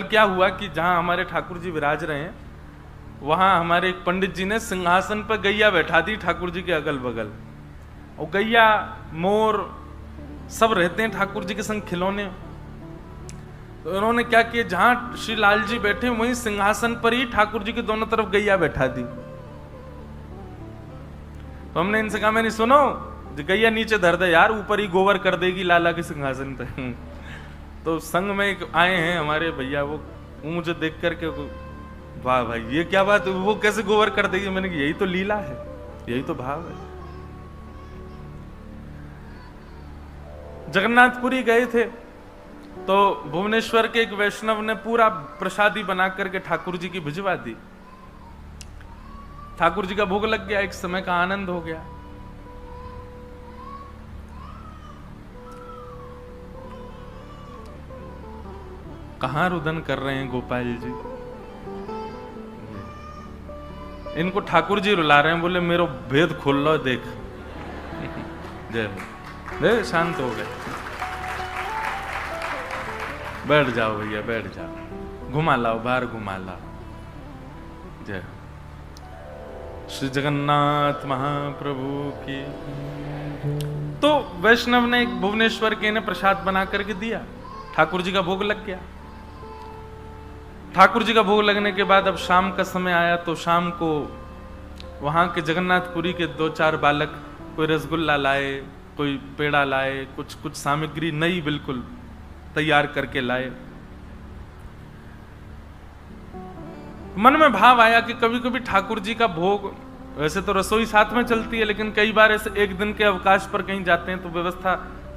क्या हुआ कि जहां हमारे ठाकुर जी विराज रहे हैं वहां हमारे एक पंडित जी ने सिंहासन पर गैया बैठा दी ठाकुर जी के अगल बगल। और गैया मोर सब रहते हैं ठाकुर जी के संग खिलौने। तो उन्होंने क्या किया, जहां श्री लाल जी बैठे वहीं सिंहासन पर ही ठाकुर जी के दोनों तरफ गैया बैठा दी। तो हमने इनसे कहा, मैंने सुनो गैया नीचे धर दे यार, ऊपर ही गोबर कर देगी लाला के सिंहासन पे। तो संग में एक आए हैं हमारे भैया, वो मुझे देख करके वाह भाई ये क्या बात, वो कैसे गोबर कर देगी। मैंने कहा यही तो लीला है, यही तो भाव है। जगन्नाथपुरी गए थे तो भुवनेश्वर के एक वैष्णव ने पूरा प्रसादी बना करके ठाकुर जी की भिजवा दी। ठाकुर जी का भोग लग गया, एक समय का आनंद हो गया। कहां रुदन कर रहे हैं गोपाल जी, इनको ठाकुर जी रुला रहे हैं, बोले मेरा भेद खोल लो देख। जय शांत हो गए, बैठ जाओ भैया बैठ जाओ, घुमा लाओ बाहर घुमा लाओ। जय श्री जगन्नाथ महाप्रभु की। तो वैष्णव ने एक भुवनेश्वर के ने प्रसाद बना करके दिया, ठाकुर जी का भोग लग गया। ठाकुर जी का भोग लगने के बाद अब शाम का समय आया तो शाम को वहां के जगन्नाथपुरी के 2-4 बालक कोई रसगुल्ला लाए, कोई पेड़ा लाए, कुछ सामग्री नई बिल्कुल तैयार करके लाए। मन में भाव आया कि कभी कभी ठाकुर जी का भोग, वैसे तो रसोई साथ में चलती है, लेकिन कई बार ऐसे एक दिन के अवकाश पर कहीं जाते हैं तो व्यवस्था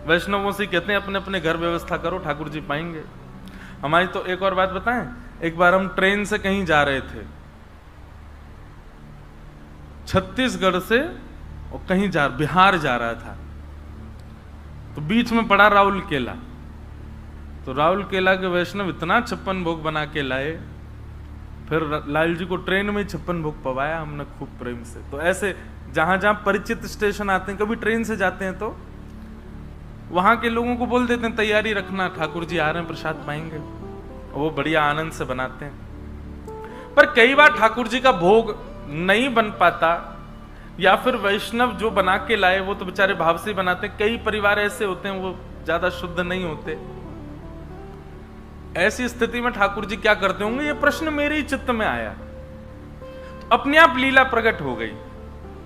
वैष्णवों से कहते हैं अपने अपने घर व्यवस्था करो, ठाकुर जी पाएंगे। हमारी तो एक और बात बताएं, एक बार हम ट्रेन से कहीं जा रहे थे, छत्तीसगढ़ से और कहीं बिहार जा रहा था, तो बीच में पड़ा राउल केला। तो राउल केला के वैष्णव इतना 56 भोग बना के लाए, फिर लाल जी को ट्रेन में 56 भोग पवाया हमने खूब प्रेम से। तो ऐसे जहां जहां परिचित स्टेशन आते हैं, कभी ट्रेन से जाते हैं तो वहां के लोगों को बोल देते हैं तैयारी रखना, ठाकुर जी आ रहे हैं प्रसाद पाएंगे, वो बढ़िया आनंद से बनाते हैं। पर कई बार ठाकुर जी का भोग नहीं बन पाता, या फिर वैष्णव जो बना के लाए वो तो बेचारे भाव से बनाते हैं। कई परिवार ऐसे होते हैं वो ज्यादा शुद्ध नहीं होते। ऐसी स्थिति में ठाकुर जी क्या करते होंगे, ये प्रश्न मेरे ही चित्त में आया। तो अपने आप लीला प्रकट हो गई।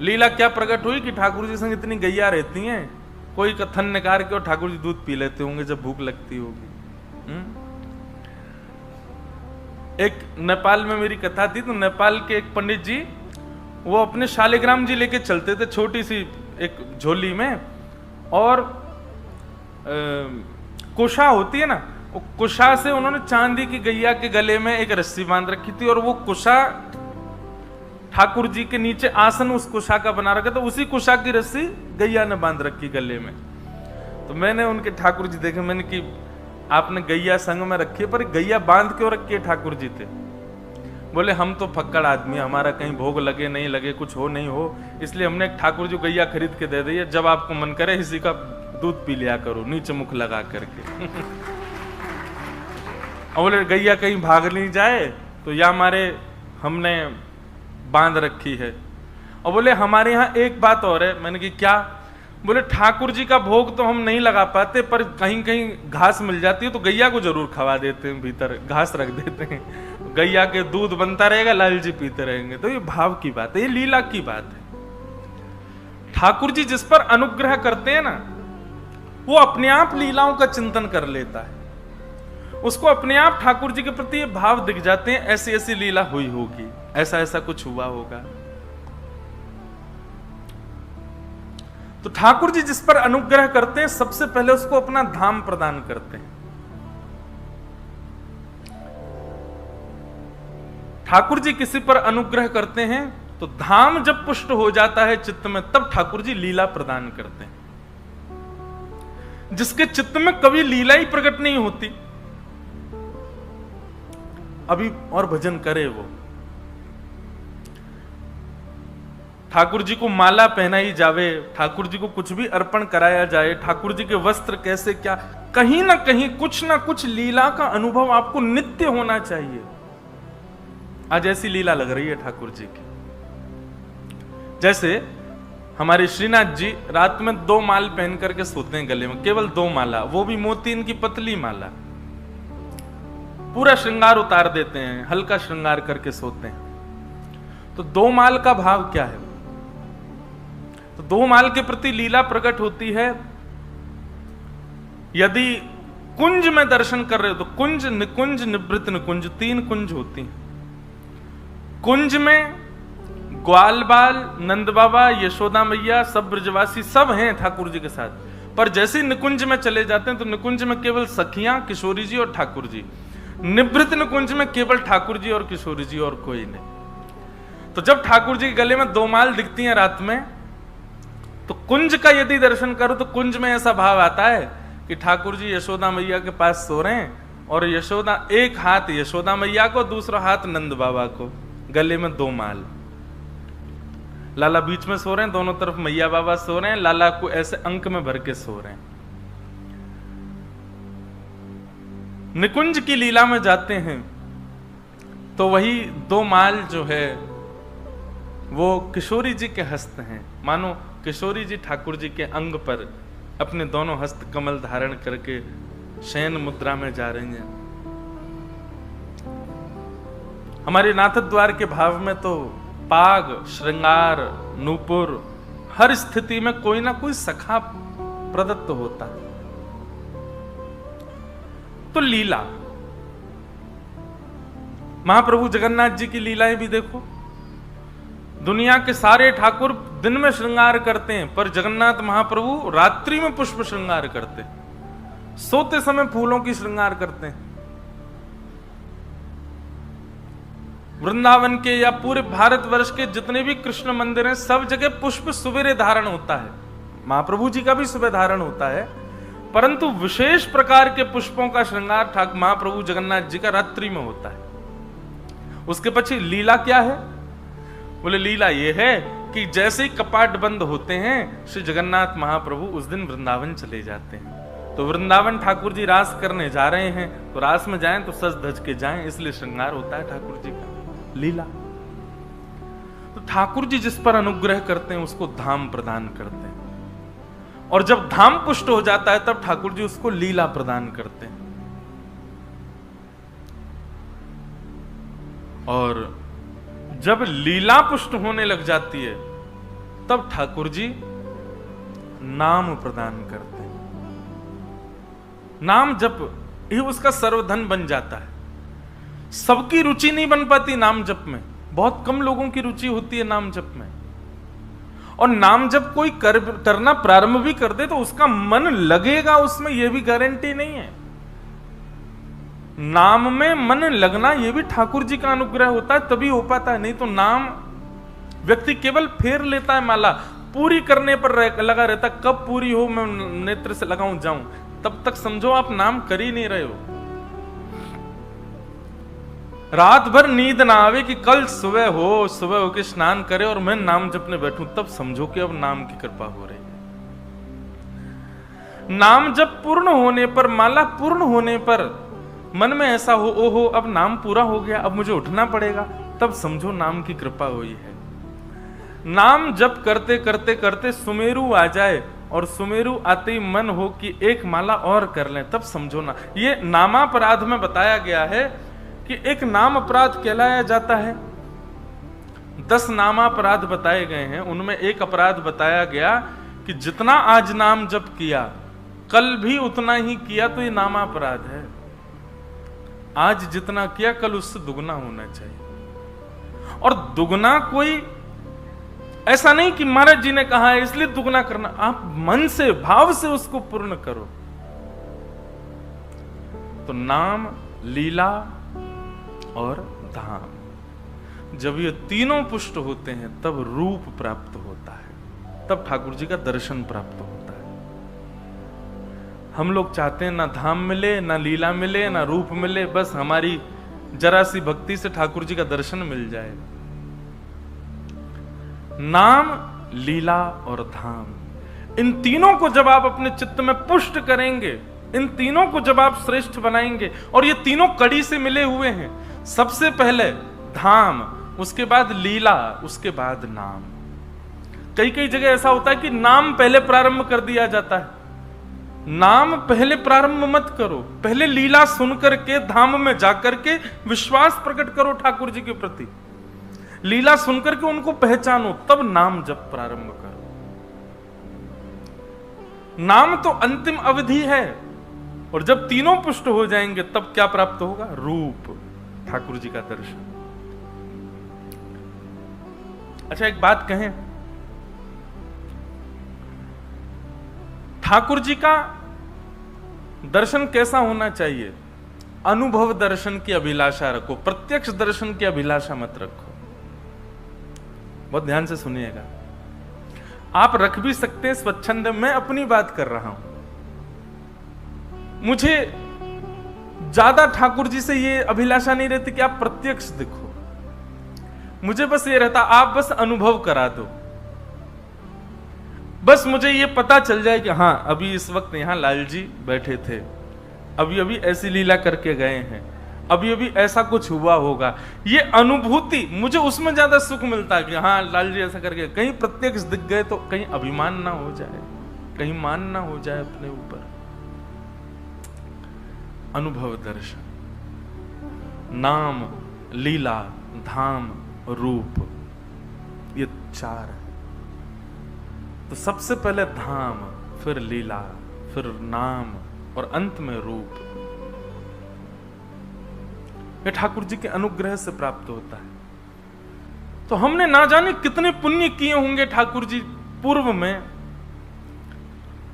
लीला क्या प्रकट हुई कि ठाकुर जी संग इतनी गैया रहती हैं, कोई कथन निकाल के और ठाकुर जी दूध पी लेते होंगे जब भूख लगती होगी। एक नेपाल में मेरी कथा थी, तो नेपाल के एक पंडित जी वो अपने शालिग्राम जी लेके चलते थे छोटी सी एक झोली में, और कुशा होती है ना, वो कुशा से उन्होंने चांदी की गैया के गले में एक रस्सी बांध रखी थी, और वो कुशा ठाकुर जी के नीचे आसन उस कुशा का बना रखा, तो उसी कुशा की रस्सी गैया ने बांध रखी गले में। तो मैंने उनके ठाकुर जी देखे, मैंने कि आपने गैया संग में रखी है, पर गैया बांध क्यों रखी है ठाकुर जी थे? बोले हम तो फक्कड़ आदमी, हमारा कहीं भोग लगे नहीं लगे, कुछ हो नहीं हो, इसलिए हमने एक ठाकुर जी गैया खरीद के दे दी है, जब आपको मन करे इसी का दूध पी लिया करो नीचे मुख लगा करके। और बोले गैया कहीं भाग नहीं जाए तो या हमारे हमने बांध रखी है। और बोले हमारे यहाँ एक बात और है। मैंने कि क्या? बोले ठाकुर जी का भोग तो हम नहीं लगा पाते, पर कहीं कहीं घास मिल जाती है तो गैया को जरूर खवा देते हैं, भीतर घास रख देते हैं, गैया के दूध बनता रहेगा, लाल जी पीते रहेंगे। तो ये भाव की बात है, ये लीला की बात है। ठाकुर जी जिस पर अनुग्रह करते हैं ना, वो अपने आप लीलाओं का चिंतन कर लेता है, उसको अपने आप ठाकुर जी के प्रति ये भाव दिख जाते हैं, ऐसी ऐसी लीला हुई होगी, ऐसा ऐसा कुछ हुआ होगा। तो ठाकुर जी जिस पर अनुग्रह करते हैं, सबसे पहले उसको अपना धाम प्रदान करते हैं। ठाकुर जी किसी पर अनुग्रह करते हैं तो धाम जब पुष्ट हो जाता है चित्त में, तब ठाकुर जी लीला प्रदान करते हैं। जिसके चित्त में कभी लीला ही प्रकट नहीं होती, अभी और भजन करे वो, ठाकुर जी को माला पहनाई जावे, ठाकुर जी को कुछ भी अर्पण कराया जाए, ठाकुर जी के वस्त्र कैसे क्या, कहीं ना कहीं कुछ ना कुछ लीला का अनुभव आपको नित्य होना चाहिए। आज ऐसी लीला लग रही है ठाकुर जी की। जैसे हमारे श्रीनाथ जी रात में 2 माल पहन करके सोते हैं गले में, केवल 2 माला, वो भी मोतीन की पतली माला। पूरा श्रृंगार उतार देते हैं, हल्का श्रृंगार करके सोते हैं। तो 2 माल का भाव क्या है? तो 2 माल के प्रति लीला प्रकट होती है। यदि कुंज में दर्शन कर रहे हो तो कुंज, निकुंज, निवृत्त निकुंज, 3 कुंज होती हैं। कुंज में ग्वाल बाल, नंद बाबा, यशोदा मैया, सब ब्रजवासी सब हैं ठाकुर जी के साथ। पर जैसे निकुंज में चले जाते हैं तो निकुंज में केवल सखियां, किशोरी जी और ठाकुर जी। निवृत्त निकुंज में केवल ठाकुर जी और किशोरी जी और कोई नहीं। तो जब ठाकुर जी के गले में 2 माल दिखती हैं रात में, तो कुंज का यदि दर्शन करो तो कुंज में ऐसा भाव आता है कि ठाकुर जी यशोदा मैया के पास सो रहे हैं और यशोदा, एक हाथ यशोदा मैया को, दूसरा हाथ नंद बाबा को, गले में 2 माल। लाला बीच में सो रहे हैं, दोनों तरफ मैया बाबा सो रहे हैं, लाला को ऐसे अंक में भर के सो रहे हैं। निकुंज की लीला में जाते हैं तो वही 2 माल जो है वो किशोरी जी के हस्त हैं। मानो किशोरी जी ठाकुर जी के अंग पर अपने दोनों हस्त कमल धारण करके शयन मुद्रा में जा रही हैं। हमारे नाथ द्वार के भाव में तो पाग, श्रृंगार, नूपुर, हर स्थिति में कोई ना कोई सखा प्रदत्त होता है। तो लीला, महाप्रभु जगन्नाथ जी की लीलाएं भी देखो। दुनिया के सारे ठाकुर दिन में श्रृंगार करते हैं, पर जगन्नाथ महाप्रभु रात्रि में पुष्प श्रृंगार करते हैं, सोते समय फूलों की श्रृंगार करते हैं। वृंदावन के या पूरे भारतवर्ष के जितने भी कृष्ण मंदिर हैं, सब जगह पुष्प सुबेरे धारण होता है। महाप्रभु जी का भी सुबह धारण होता है, परंतु विशेष प्रकार के पुष्पों का श्रृंगार ठाकुर महाप्रभु जगन्नाथ जी का रात्रि में होता है। उसके पीछे लीला क्या है? बोले लीला ये है कि जैसे ही कपाट बंद होते हैं, श्री जगन्नाथ महाप्रभु उस दिन वृंदावन चले जाते हैं। तो वृंदावन ठाकुर जी रास करने जा रहे हैं, तो रास में जाएं तो सज धज के जाएं, इसलिए श्रृंगार होता है ठाकुर जी का। लीला। तो ठाकुर जी जिस पर अनुग्रह करते हैं उसको धाम प्रदान करते हैं, और जब धाम पुष्ट हो जाता है तब ठाकुर जी उसको लीला प्रदान करते हैं। और जब लीला पुष्ट होने लग जाती है तब ठाकुर जी नाम प्रदान करते हैं। नाम जप ही उसका सर्वधन बन जाता है। सबकी रुचि नहीं बन पाती नाम जप में, बहुत कम लोगों की रुचि होती है नाम जप में। और नाम जप कोई करना प्रारंभ भी कर दे तो उसका मन लगेगा उसमें, यह भी गारंटी नहीं है। नाम में मन लगना यह भी ठाकुर जी का अनुग्रह होता है, तभी हो पाता है। नहीं तो नाम व्यक्ति केवल फेर लेता है, माला पूरी करने पर लगा रहता। कब पूरी हो, मैं नेत्र से लगाऊं जाऊं, तब तक समझो आप नाम कर ही नहीं रहे हो। रात भर नींद ना आवे कि कल सुबह हो के स्नान करे और मैं नाम जपने बैठूं, तब समझो कि अब नाम की कृपा हो रही है। नाम जब पूर्ण होने पर, माला पूर्ण होने पर मन में ऐसा हो, ओहो अब नाम पूरा हो गया, अब मुझे उठना पड़ेगा, तब समझो नाम की कृपा हुई है। नाम जप करते करते करते सुमेरु आ जाए, और सुमेरु आते ही मन हो कि एक माला और कर लें, तब समझो ना। ये नामापराध में बताया गया है कि एक नाम अपराध कहलाया जाता है। 10 नामापराध बताए गए हैं, उनमें एक अपराध बताया गया कि जितना आज नाम जप किया कल भी उतना ही किया, तो ये नामापराध है। आज जितना किया कल उससे दुगना होना चाहिए। और दुगना कोई ऐसा नहीं कि महाराज जी ने कहा है इसलिए दुगना करना, आप मन से भाव से उसको पूर्ण करो। तो नाम, लीला और धाम, जब ये तीनों पुष्ट होते हैं तब रूप प्राप्त होता है, तब ठाकुर जी का दर्शन प्राप्त होता है। हम लोग चाहते हैं ना धाम मिले, ना लीला मिले, ना रूप मिले, बस हमारी जरा सी भक्ति से ठाकुर जी का दर्शन मिल जाए। नाम, लीला और धाम, इन तीनों को जब आप अपने चित्त में पुष्ट करेंगे, इन तीनों को जब आप श्रेष्ठ बनाएंगे, और ये तीनों कड़ी से मिले हुए हैं, सबसे पहले धाम, उसके बाद लीला, उसके बाद नाम। कई कई जगह ऐसा होता है कि नाम पहले प्रारंभ कर दिया जाता है। नाम पहले प्रारंभ मत करो, पहले लीला सुन करके धाम में जाकर के विश्वास प्रकट करो ठाकुर जी के प्रति। लीला सुनकर के उनको पहचानो, तब नाम जब प्रारंभ करो। नाम तो अंतिम अवधि है, और जब तीनों पुष्ट हो जाएंगे तब क्या प्राप्त होगा? रूप, ठाकुर जी का दर्शन। अच्छा, एक बात कहें, ठाकुर जी का दर्शन कैसा होना चाहिए? अनुभव दर्शन की अभिलाषा रखो, प्रत्यक्ष दर्शन की अभिलाषा मत रखो। बहुत ध्यान से सुनिएगा। आप रख भी सकते हैं स्वच्छंद, मैं अपनी बात कर रहा हूं। मुझे ज्यादा ठाकुर जी से ये अभिलाषा नहीं रहती कि आप प्रत्यक्ष दिखो, मुझे बस ये रहता आप बस अनुभव करा दो। बस मुझे ये पता चल जाए कि हाँ, अभी इस वक्त यहां लाल जी बैठे थे, अभी अभी ऐसी लीला करके गए हैं, अभी अभी ऐसा कुछ हुआ होगा। ये अनुभूति, मुझे उसमें ज्यादा सुख मिलता है कि हाँ लाल जी ऐसा करके। कहीं प्रत्यक्ष दिख गए तो कहीं अभिमान ना हो जाए, कहीं मान ना हो जाए अपने ऊपर। अनुभव दर्शन, नाम, लीला, धाम, रूप, ये चार है। तो सबसे पहले धाम, फिर लीला, फिर नाम, और अंत में रूप। ये ठाकुर जी के अनुग्रह से प्राप्त होता है। तो हमने ना जाने कितने पुण्य किए होंगे ठाकुर जी पूर्व में,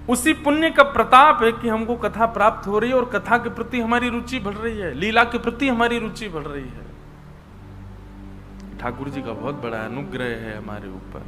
उसी पुण्य का प्रताप है कि हमको कथा प्राप्त हो रही है, और कथा के प्रति हमारी रुचि बढ़ रही है, लीला के प्रति हमारी रुचि बढ़ रही है। ठाकुर जी का बहुत बड़ा अनुग्रह है हमारे ऊपर।